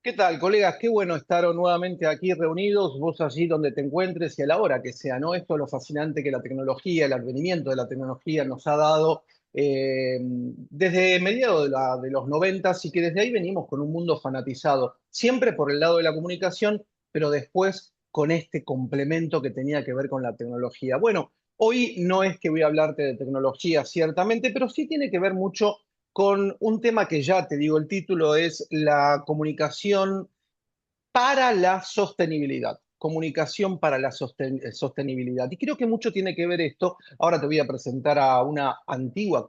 ¿Qué tal, colegas? Qué bueno estar nuevamente aquí reunidos, vos allí donde te encuentres y a la hora que sea, ¿no? Esto es lo fascinante que la tecnología, el advenimiento de la tecnología nos ha dado desde mediados de los 90 y que desde ahí venimos con un mundo fanatizado, siempre por el lado de la comunicación, pero después con este complemento que tenía que ver con la tecnología. Bueno, hoy no es que voy a hablarte de tecnología, ciertamente, pero sí tiene que ver mucho con un tema que ya te digo, el título es la comunicación para la sostenibilidad. Comunicación para la sostenibilidad. Y creo que mucho tiene que ver esto. Ahora te voy a presentar a una antigua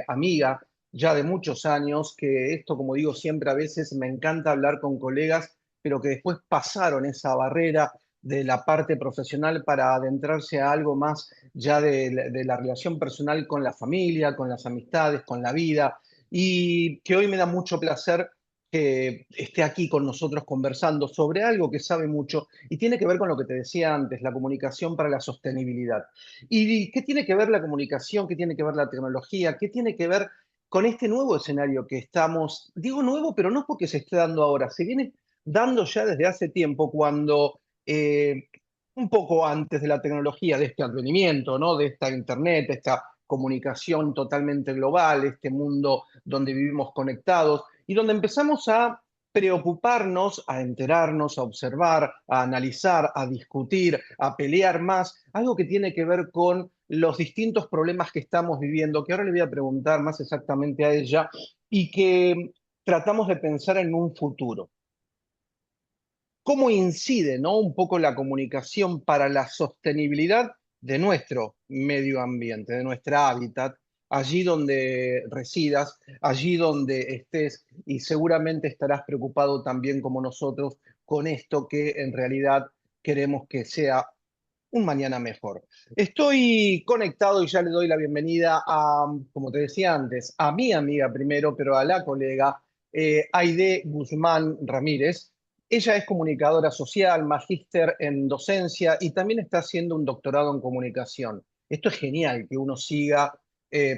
amiga, ya de muchos años, que esto, como digo siempre, a veces me encanta hablar con colegas, pero que después pasaron esa barrera de la parte profesional para adentrarse a algo más ya de la relación personal con la familia, con las amistades, con la vida, y que hoy me da mucho placer que esté aquí con nosotros conversando sobre algo que sabe mucho y tiene que ver con lo que te decía antes, la comunicación para la sostenibilidad. ¿Y qué tiene que ver la comunicación? ¿Qué tiene que ver la tecnología? ¿Qué tiene que ver con este nuevo escenario que estamos, digo nuevo, pero no porque se esté dando ahora, se viene dando ya desde hace tiempo cuando un poco antes de la tecnología, de este advenimiento, ¿no? De esta internet, de esta comunicación totalmente global, este mundo donde vivimos conectados y donde empezamos a preocuparnos, a enterarnos, a observar, a analizar, a discutir, a pelear más, algo que tiene que ver con los distintos problemas que estamos viviendo, que ahora le voy a preguntar más exactamente a ella, y que tratamos de pensar en un futuro. ¿Cómo incide, ¿no? un poco la comunicación para la sostenibilidad de nuestro medio ambiente, de nuestra hábitat, allí donde residas, allí donde estés y seguramente estarás preocupado también como nosotros con esto que en realidad queremos que sea un mañana mejor? Estoy conectado y ya le doy la bienvenida a, como te decía antes, a mi amiga primero, pero a la colega Aide Guzmán Ramírez. Ella es comunicadora social, magíster en docencia y también está haciendo un doctorado en comunicación. Esto es genial que uno siga,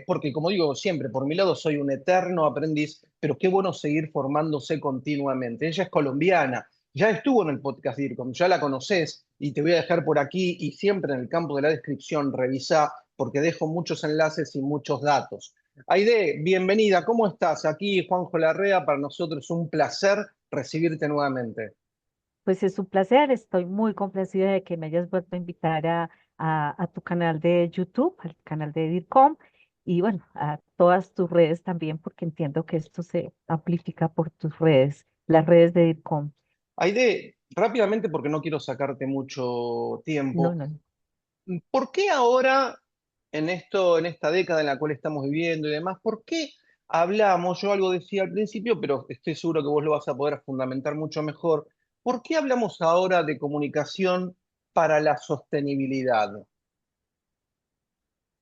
porque como digo siempre, por mi lado soy un eterno aprendiz, pero qué bueno seguir formándose continuamente. Ella es colombiana, ya estuvo en el podcast DIRCOM, ya la conoces y te voy a dejar por aquí y siempre en el campo de la descripción revisá porque dejo muchos enlaces y muchos datos. Aide, bienvenida, ¿cómo estás? Aquí Juanjo Larrea, para nosotros es un placer recibirte nuevamente. Pues es un placer, estoy muy complacida de que me hayas vuelto a invitar a tu canal de YouTube, al canal de DIRCOM, y bueno, a todas tus redes también, porque entiendo que esto se amplifica por tus redes, las redes de DIRCOM. Aide, rápidamente porque no quiero sacarte mucho No, tiempo, no, no. ¿por qué ahora, en esto, en esta década en la cual estamos viviendo y demás, por qué hablamos, yo algo decía al principio, pero estoy seguro que vos lo vas a poder fundamentar mucho mejor, ¿por qué hablamos ahora de comunicación para la sostenibilidad?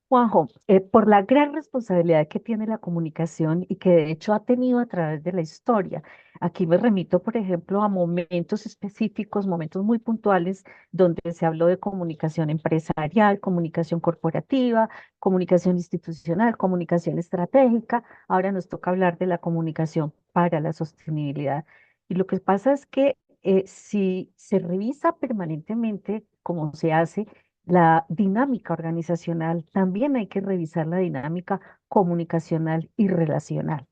Juanjo, por la gran responsabilidad que tiene la comunicación y que de hecho ha tenido a través de la historia. Aquí me remito, por ejemplo, a momentos específicos, momentos muy puntuales, donde se habló de comunicación empresarial, comunicación corporativa, comunicación institucional, comunicación estratégica. Ahora nos toca hablar de la comunicación para la sostenibilidad. Y lo que pasa es que si se revisa permanentemente, como se hace, la dinámica organizacional, también hay que revisar la dinámica comunicacional y relacional.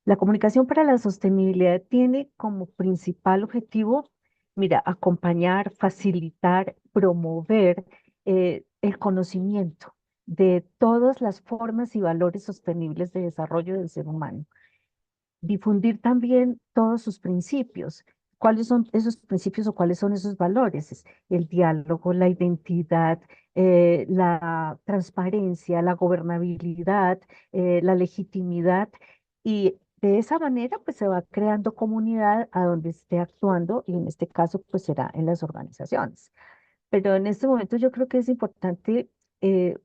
La comunicación para la sostenibilidad tiene como principal objetivo, mira, acompañar, facilitar, promover el conocimiento de todas las formas y valores sostenibles de desarrollo del ser humano, difundir también todos sus principios. ¿Cuáles son esos principios o cuáles son esos valores? Es el diálogo, la identidad, la transparencia, la gobernabilidad, la legitimidad. Y de esa manera, pues se va creando comunidad a donde esté actuando y en este caso, pues será en las organizaciones. Pero en este momento yo creo que es importante eh,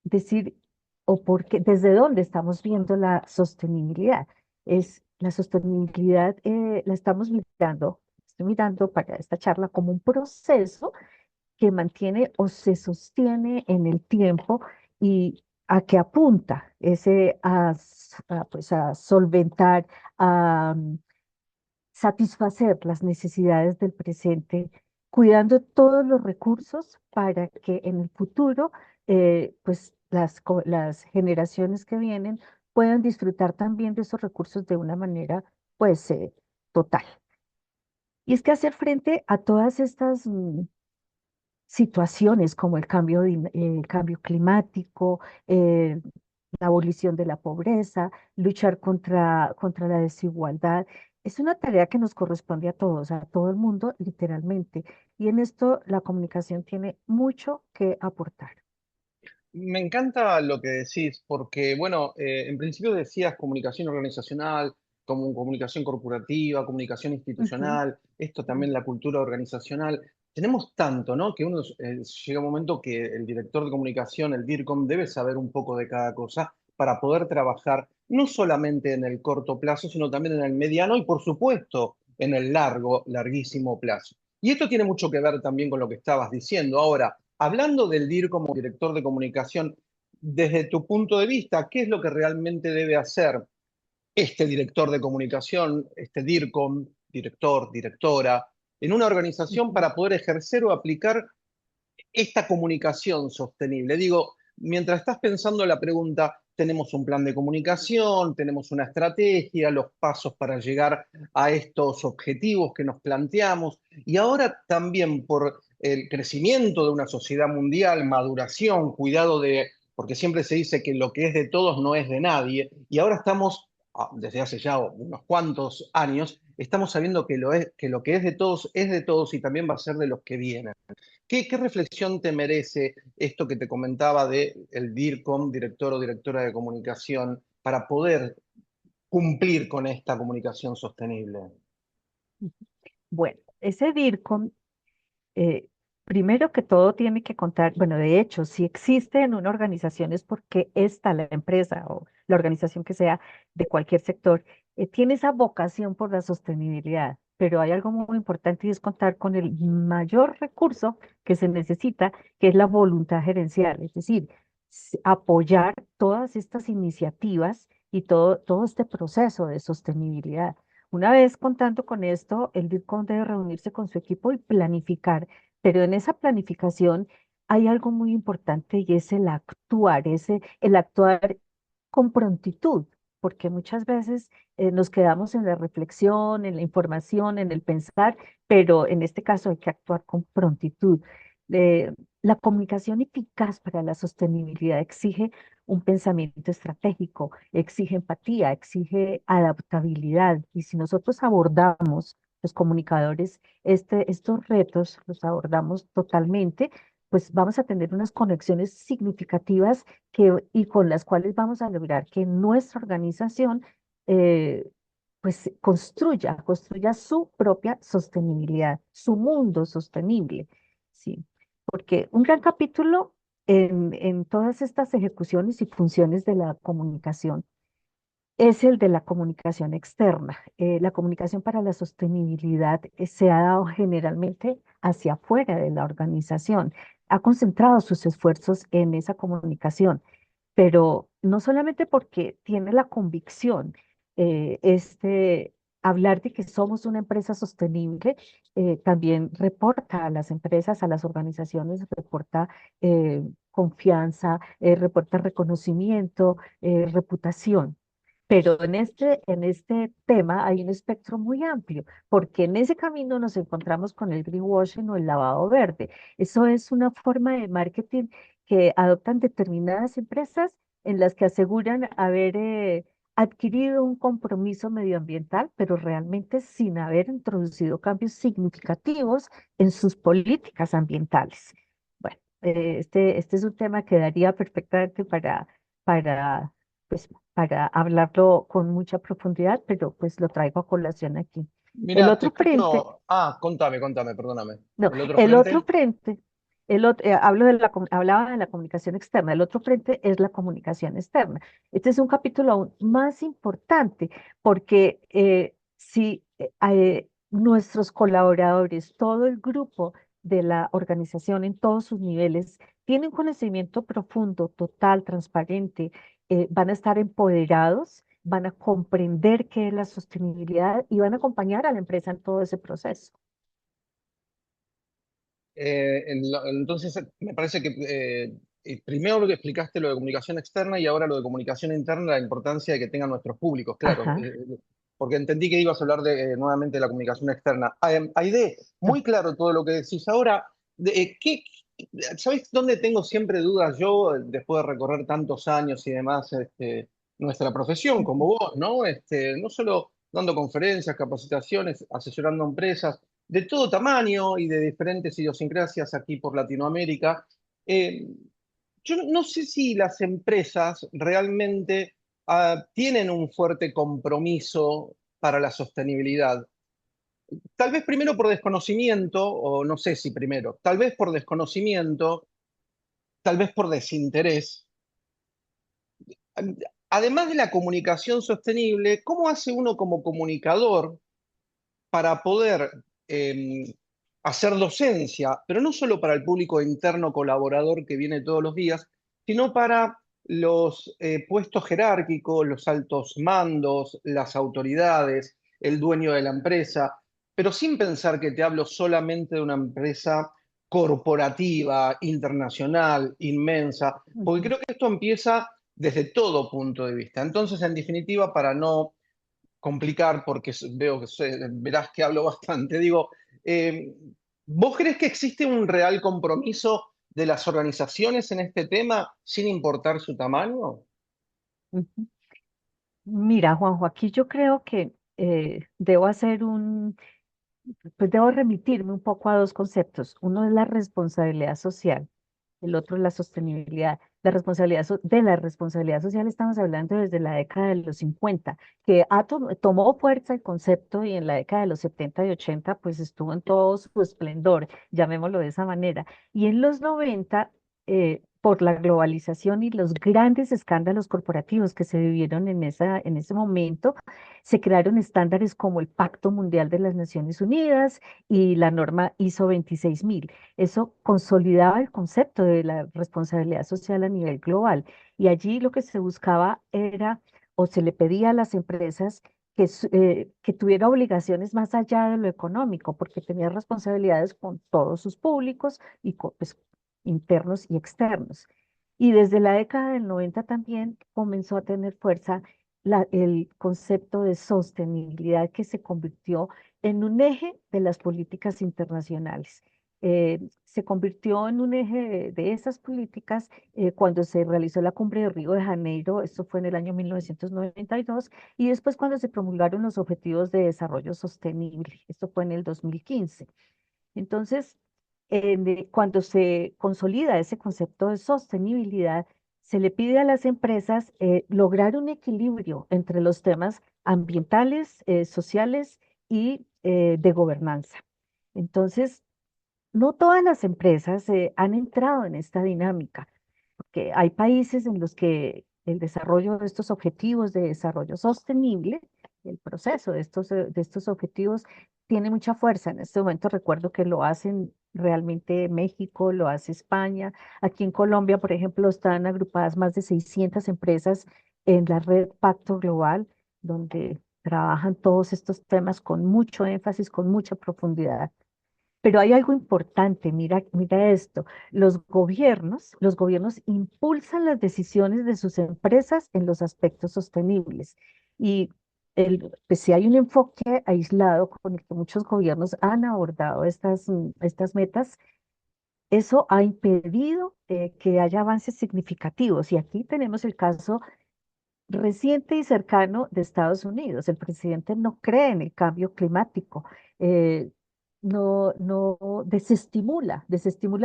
decir o porque desde dónde estamos viendo la sostenibilidad. Es la sostenibilidad, la estamos mirando, estoy mirando para esta charla como un proceso que mantiene o se sostiene en el tiempo y a qué apunta ese pues a solventar, a satisfacer las necesidades del presente, cuidando todos los recursos para que en el futuro, pues las generaciones que vienen puedan disfrutar también de esos recursos de una manera, pues, total. Y es que hacer frente a todas estas situaciones como el cambio climático, la abolición de la pobreza, luchar contra la desigualdad. Es una tarea que nos corresponde a todo el mundo, literalmente. Y en esto la comunicación tiene mucho que aportar. Me encanta lo que decís, porque, bueno, en principio decías comunicación organizacional, como comunicación corporativa, comunicación Ujú, institucional, esto mm, también la cultura organizacional. Tenemos tanto, ¿no? Que uno llega un momento que el director de comunicación, el DIRCOM, debe saber un poco de cada cosa para poder trabajar no solamente en el corto plazo, sino también en el mediano y, por supuesto, en el larguísimo plazo. Y esto tiene mucho que ver también con lo que estabas diciendo. Ahora, hablando del DIR como director de comunicación, desde tu punto de vista, ¿qué es lo que realmente debe hacer este director de comunicación, este DIRCOM, director, directora, en una organización ujú, para poder ejercer o aplicar esta comunicación sostenible? Digo, mientras estás pensando la pregunta, tenemos un plan de comunicación, tenemos una estrategia, los pasos para llegar a estos objetivos que nos planteamos, y ahora también por el crecimiento de una sociedad mundial, maduración, cuidado de, porque siempre se dice que lo que es de todos no es de nadie, y ahora estamos, desde hace ya unos cuantos años, estamos sabiendo que lo que es de todos y también va a ser de los que vienen. ¿Qué reflexión te merece esto que te comentaba de el DIRCOM, director o directora de comunicación, para poder cumplir con esta comunicación sostenible? ujú. Bueno, ese DIRCOM, eh, primero que todo tiene que contar, bueno, de hecho, si existe en una organización es porque esta, la empresa o la organización que sea de cualquier sector, tiene esa vocación por la sostenibilidad. Pero hay algo muy importante y es contar con el mayor recurso que se necesita, que es la voluntad gerencial, es decir, apoyar todas estas iniciativas y todo este proceso de sostenibilidad. Una vez contando con esto, el DIRCOM debe reunirse con su equipo y planificar, pero en esa planificación hay algo muy importante y es el actuar con prontitud, porque muchas veces nos quedamos en la reflexión, en la información, en el pensar, pero en este caso hay que actuar con prontitud. La comunicación eficaz para la sostenibilidad exige un pensamiento estratégico, exige empatía, exige adaptabilidad. Y si nosotros abordamos, los comunicadores, estos retos, los abordamos totalmente, pues vamos a tener unas conexiones significativas y con las cuales vamos a lograr que nuestra organización eh, pues construya su propia sostenibilidad, su mundo sostenible. ¿Sí? Porque un gran capítulo en todas estas ejecuciones y funciones de la comunicación es el de la comunicación externa. La comunicación para la sostenibilidad se ha dado generalmente hacia afuera de la organización. Ha concentrado sus esfuerzos en esa comunicación, pero no solamente porque tiene la convicción, hablar de que somos una empresa sostenible, también reporta a las empresas, a las organizaciones, reporta confianza, reporta reconocimiento, reputación. Pero en este tema hay un espectro muy amplio, porque en ese camino nos encontramos con el greenwashing o el lavado verde. Eso es una forma de marketing que adoptan determinadas empresas en las que aseguran haber adquirido un compromiso medioambiental, pero realmente sin haber introducido cambios significativos en sus políticas ambientales. Bueno, este es un tema que daría perfectamente para, pues, para hablarlo con mucha profundidad, pero pues lo traigo a colación aquí. El Mira, te otro frente escucho. Contame, perdóname. no, ¿El otro el otro frente? frente, hablaba de la comunicación externa, el otro frente es la comunicación externa. Este es un capítulo aún más importante porque si nuestros colaboradores, todo el grupo de la organización en todos sus niveles, tienen conocimiento profundo, total, transparente, van a estar empoderados. van a comprender qué es la sostenibilidad y van a acompañar a la empresa en todo ese proceso. Entonces, me parece que primero lo que explicaste lo de comunicación externa y ahora lo de comunicación interna, la importancia de que tengan nuestros públicos, claro, Ajá. porque entendí que ibas a hablar de, nuevamente de la comunicación externa. Aide, muy claro todo lo que decís. Ahora, ¿sabés dónde tengo siempre dudas yo, después de recorrer tantos años y demás, nuestra profesión, como Ujú, vos, ¿no? No solo dando conferencias, capacitaciones, asesorando empresas de todo tamaño y de diferentes idiosincrasias aquí por Latinoamérica. Eh, yo no sé si las empresas realmente tienen un fuerte compromiso para la sostenibilidad. Tal vez primero por desconocimiento, o no sé si primero, tal vez por desconocimiento, tal vez por desinterés. Además de la comunicación sostenible, ¿cómo hace uno como comunicador para poder hacer docencia, pero no solo para el público interno colaborador que viene todos los días, sino para los puestos jerárquicos, los altos mandos, las autoridades, el dueño de la empresa, pero sin pensar que te hablo solamente de una empresa corporativa, internacional, inmensa, porque ujú. creo que esto empieza desde todo punto de vista. Entonces, en definitiva, para no complicar porque veo que verás que hablo bastante. Digo, eh, ¿vos crees que existe un real compromiso de las organizaciones en este tema sin importar su tamaño? Ujú. Mira, Juanjo, aquí yo creo que debo hacer pues debo remitirme un poco a dos conceptos. Uno es la responsabilidad social, el otro es la sostenibilidad. De la responsabilidad social estamos hablando desde la década de los 50, que tomó fuerza el concepto y en la década de los 70 y 80 pues estuvo en todo su esplendor, llamémoslo de esa manera. Y en los 90, por la globalización y los grandes escándalos corporativos que se vivieron en ese momento, se crearon estándares como el Pacto Mundial de las Naciones Unidas y la norma ISO 26000. Eso consolidaba el concepto de la responsabilidad social a nivel global. Y allí lo que se buscaba era, o se le pedía a las empresas que tuviera obligaciones más allá de lo económico, porque tenía responsabilidades con todos sus públicos y pues, internos y externos. Y desde la década del 90 también comenzó a tener fuerza el concepto de sostenibilidad que se convirtió en un eje de las políticas internacionales. Se convirtió en un eje de esas políticas cuando se realizó la cumbre de Río de Janeiro, esto fue en el año 1992, y después cuando se promulgaron los Objetivos de Desarrollo Sostenible, esto fue en el 2015. Entonces, cuando se consolida ese concepto de sostenibilidad, se le pide a las empresas lograr un equilibrio entre los temas ambientales, sociales y de gobernanza. Entonces, no todas las empresas han entrado en esta dinámica, porque hay países en los que el desarrollo de estos objetivos de desarrollo sostenible, el proceso de estos objetivos, tiene mucha fuerza. En este momento recuerdo que lo hacen realmente México, lo hace España. Aquí en Colombia, por ejemplo, están agrupadas más de 600 empresas en la red Pacto Global, donde trabajan todos estos temas con mucho énfasis, con mucha profundidad. Pero hay algo importante, mira esto, los gobiernos impulsan las decisiones de sus empresas en los aspectos sostenibles. Y pues si hay un enfoque aislado con el que muchos gobiernos han abordado estas metas, eso ha impedido que haya avances significativos. Y aquí tenemos el caso reciente y cercano de Estados Unidos. El presidente no cree en el cambio climático, eh, no desestimula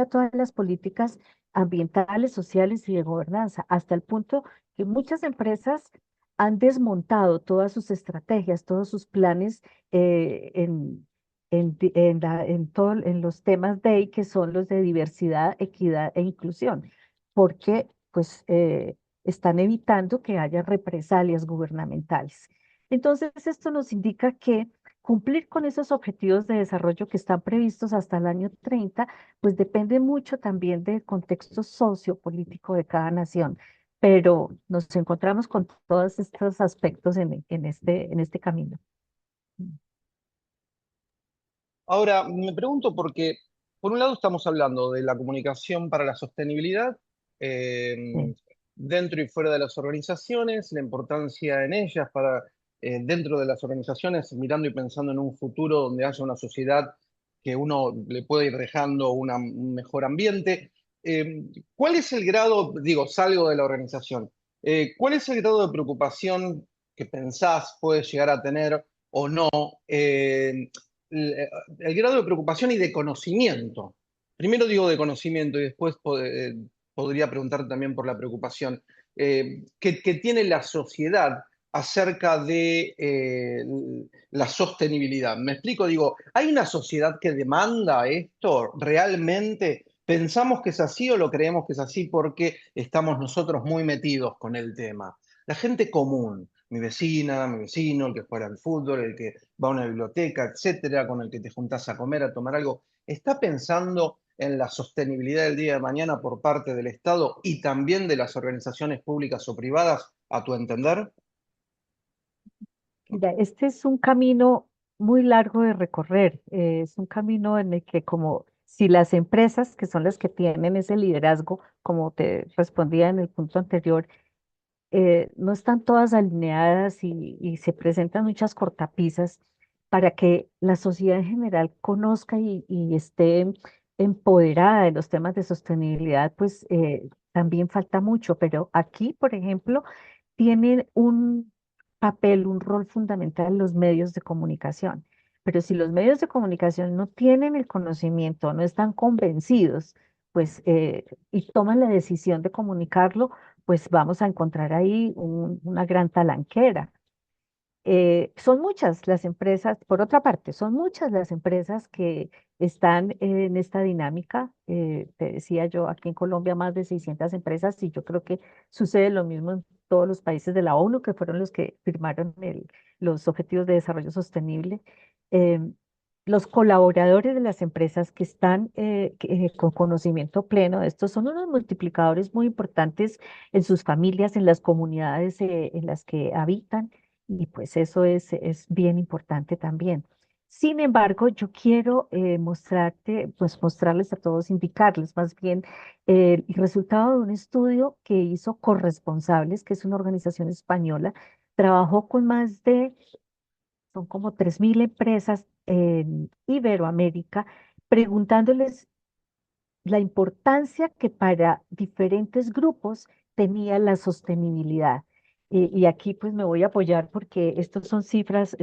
todas las políticas ambientales, sociales y de gobernanza, hasta el punto que muchas empresas han desmontado todas sus estrategias, todos sus planes en los temas DEI, que son los de diversidad, equidad e inclusión, porque pues están evitando que haya represalias gubernamentales. Entonces, esto nos indica que cumplir con esos objetivos de desarrollo que están previstos hasta el año 30, pues depende mucho también del contexto sociopolítico de cada nación. pero nos encontramos con todos estos aspectos en este camino. Ahora, me pregunto porque, por un lado, estamos hablando de la comunicación para la sostenibilidad, Sí. eh, dentro y fuera de las organizaciones, la importancia en ellas para, dentro de las organizaciones, mirando y pensando en un futuro donde haya una sociedad que uno le pueda ir dejando un mejor ambiente. ¿Cuál es el grado, digo, salgo de la organización, cuál es el grado de preocupación que pensás puede llegar a tener o no? El grado de preocupación y de conocimiento. Primero digo de conocimiento y después podría preguntar también por la preocupación que tiene la sociedad acerca de la sostenibilidad. Me explico, digo, ¿hay una sociedad que demanda esto realmente? ¿Pensamos que es así o lo creemos que es así porque estamos nosotros muy metidos con el tema? La gente común, mi vecina, mi vecino, el que juega al fútbol, el que va a una biblioteca, etcétera, con el que te juntás a comer, a tomar algo, ¿está pensando en la sostenibilidad del día de mañana por parte del Estado y también de las organizaciones públicas o privadas, a tu entender? Mira, este es un camino muy largo de recorrer. Es un camino en el que como si las empresas, que son las que tienen ese liderazgo, como te respondía en el punto anterior, no están todas alineadas y se presentan muchas cortapisas para que la sociedad en general conozca y esté empoderada de los temas de sostenibilidad, pues también falta mucho. Pero aquí, por ejemplo, tienen un papel, un rol fundamental los medios de comunicación. Pero si los medios de comunicación no tienen el conocimiento, no están convencidos, pues y toman la decisión de comunicarlo, pues vamos a encontrar ahí una gran talanquera. Son muchas las empresas, por otra parte, son muchas las empresas que están en esta dinámica. Te decía yo, aquí en Colombia más de 600 empresas y yo creo que sucede lo mismo en todos los países de la ONU, que fueron los que firmaron los Objetivos de Desarrollo Sostenible. Eh, los colaboradores de las empresas que están con conocimiento pleno de esto son unos multiplicadores muy importantes en sus familias, en las comunidades en las que habitan y pues eso es bien importante también. Sin embargo, yo quiero mostrarte, pues mostrarles a todos, indicarles más bien el resultado de un estudio que hizo Corresponsables, que es una organización española. Trabajó con más de, son como 3.000 empresas en Iberoamérica, preguntándoles la importancia que para diferentes grupos tenía la sostenibilidad. Y aquí pues me voy a apoyar porque estas son cifras,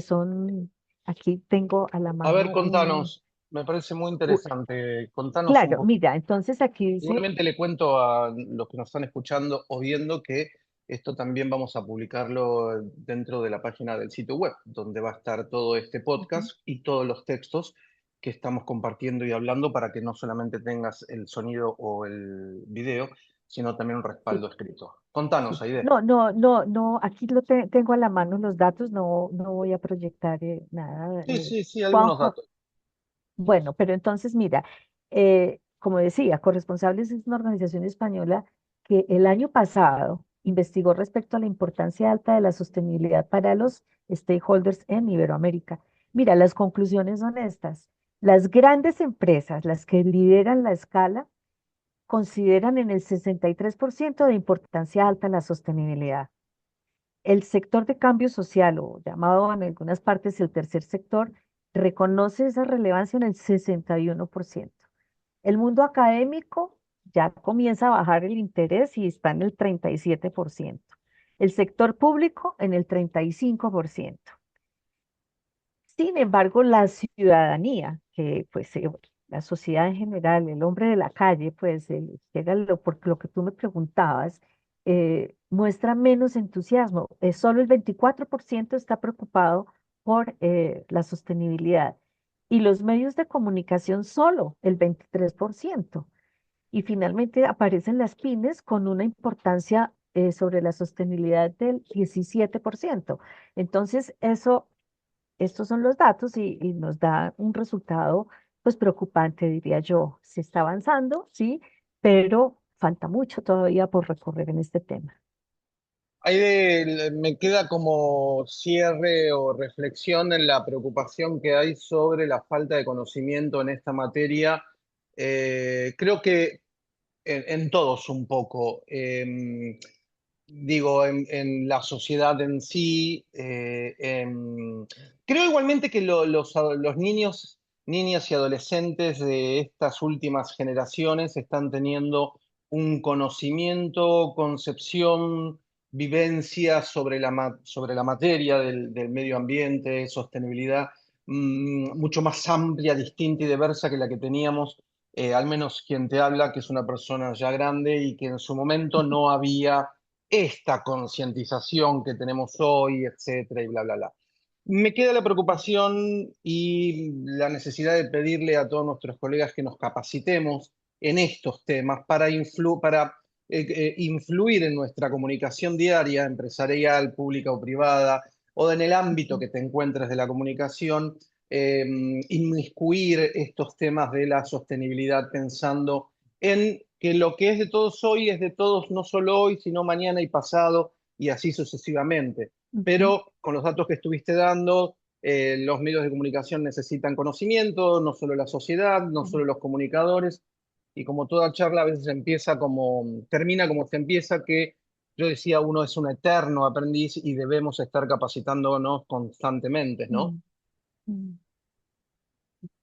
aquí tengo a la A ver, mano contanos, me parece muy u- interesante, contanos un claro, poco. mira, entonces aquí dice, Igualmente le cuento a los que nos están escuchando o viendo que esto también vamos a publicarlo dentro de la página del sitio web, donde va a estar todo este ujú, podcast y todos los textos que estamos compartiendo y hablando para que no solamente tengas el sonido o el video, sino también un sí, respaldo escrito. Contanos, sí. Aide. No, no, no, no, aquí tengo a la mano los datos, no, no voy a proyectar nada. Sí, sí, sí, algunos Juanjo, datos. bueno, pero entonces mira, como decía, Corresponsables es una organización española que el año pasado investigó respecto a la importancia alta de la sostenibilidad para los stakeholders en Iberoamérica. Mira, las conclusiones son estas. Las grandes empresas, las que lideran la escala, consideran en el 63% de importancia alta la sostenibilidad. El sector de cambio social, o llamado en algunas partes el tercer sector, reconoce esa relevancia en el 61%. El mundo académico ya comienza a bajar el interés y está en el 37%. El sector público en el 35%. Sin embargo, la ciudadanía, que pues la sociedad en general, el hombre de la calle, pues llega por lo que tú me preguntabas, muestra menos entusiasmo. Solo el 24% está preocupado por la sostenibilidad y los medios de comunicación solo el 23%. Y finalmente aparecen las pymes con una importancia sobre la sostenibilidad del 17%. Entonces, estos son los datos y nos da un resultado pues preocupante, diría yo. Se está avanzando, sí, pero falta mucho todavía por recorrer en este tema. Me queda como cierre o reflexión en la preocupación que hay sobre la falta de conocimiento en esta materia. Creo que en todos un poco. Digo, en la sociedad en sí. Creo igualmente que los niños, niñas y adolescentes de estas últimas generaciones están teniendo un conocimiento, concepción, vivencia sobre sobre la materia del medio ambiente, sostenibilidad, mucho más amplia, distinta y diversa que la que teníamos, al menos quien te habla, que es una persona ya grande y que en su momento no había esta concientización que tenemos hoy, etcétera, y bla, bla, bla. Me queda la preocupación y la necesidad de pedirle a todos nuestros colegas que nos capacitemos en estos temas para influir en nuestra comunicación diaria, empresarial, pública o privada, o en el ámbito Ujú, que te encuentres de la comunicación, eh, inmiscuir estos temas de la sostenibilidad pensando en que lo que es de todos hoy es de todos no solo hoy, sino mañana y pasado, y así sucesivamente. ujú, Pero con los datos que estuviste dando, los medios de comunicación necesitan conocimiento, no solo la sociedad, no ujú. solo los comunicadores, y como toda charla a veces termina como se empieza, que yo decía, uno es un eterno aprendiz y debemos estar capacitándonos constantemente, ¿no? Mm, mm.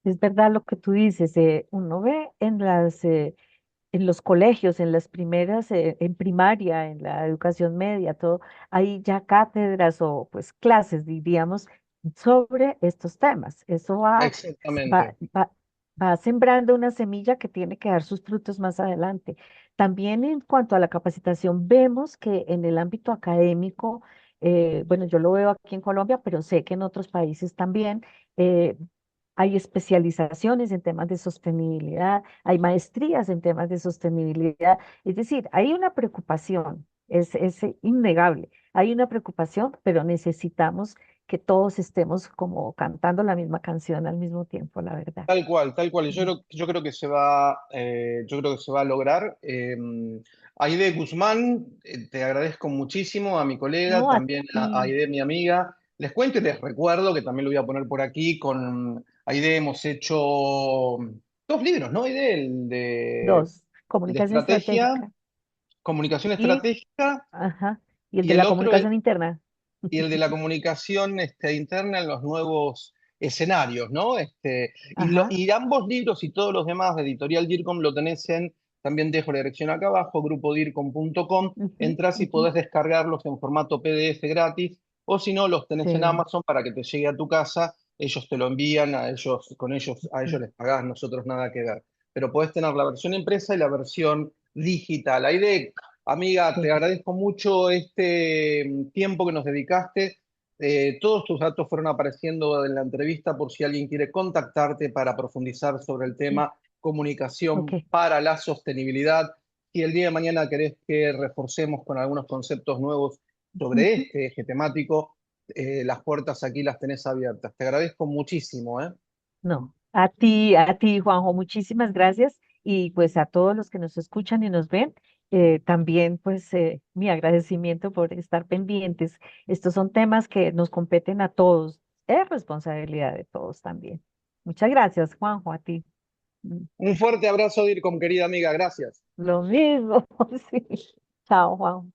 Es verdad lo que tú dices, uno ve en los colegios, en las primeras, en primaria, en la educación media, todo, hay ya cátedras o pues clases, diríamos, sobre estos temas. Eso va, Exactamente. va, va sembrando una semilla que tiene que dar sus frutos más adelante. También en cuanto a la capacitación, vemos que en el ámbito académico, bueno, yo lo veo aquí en Colombia, pero sé que en otros países también. Hay especializaciones en temas de sostenibilidad, hay maestrías en temas de sostenibilidad. Es decir, hay una preocupación, es innegable. Hay una preocupación, pero necesitamos que todos estemos como cantando la misma canción al mismo tiempo, la verdad. Tal cual, tal cual. Y Mm. yo creo que yo creo que se va a lograr. Aide Guzmán, te agradezco muchísimo, a mi colega, No, a también a ti, Aide, mi amiga. Les cuento y les recuerdo que también lo voy a poner por aquí. Con Aide hemos hecho dos libros, ¿no, Aide? dos, El de comunicación estrategia, estratégica comunicación y, estratégica, ajá, y el y de el la otro, comunicación interna. y el de la comunicación interna en los nuevos escenarios, ¿no? Ajá, Y ambos libros y todos los demás de Editorial DIRCOM lo tenés también dejo la dirección acá abajo, grupodircom.com, ujú, entras y ujú, podés descargarlos en formato PDF gratis, o si no, los tenés en sí, Amazon para que te llegue a tu casa, ellos te lo envían, a ellos ujú, les pagás, nosotros nada que ver. Pero podés tener la versión impresa y la versión digital. Ahí de Amiga, te sí. agradezco mucho este tiempo que nos dedicaste. Todos tus datos fueron apareciendo en la entrevista por si alguien quiere contactarte para profundizar sobre el Mm, tema ok. comunicación para la sostenibilidad. Si el día de mañana querés que reforcemos con algunos conceptos nuevos sobre Ujú. este eje temático, las puertas aquí las tenés abiertas. Te agradezco muchísimo, ¿eh? No, a ti, Juanjo, muchísimas gracias y pues a todos los que nos escuchan y nos ven, también pues mi agradecimiento por estar pendientes. Estos son temas que nos competen a todos, es responsabilidad de todos también. Muchas gracias, Juanjo, a ti. Mm, Un fuerte abrazo, DIRCOM, querida amiga. Gracias. Lo mismo, sí. Chao, Juanjo.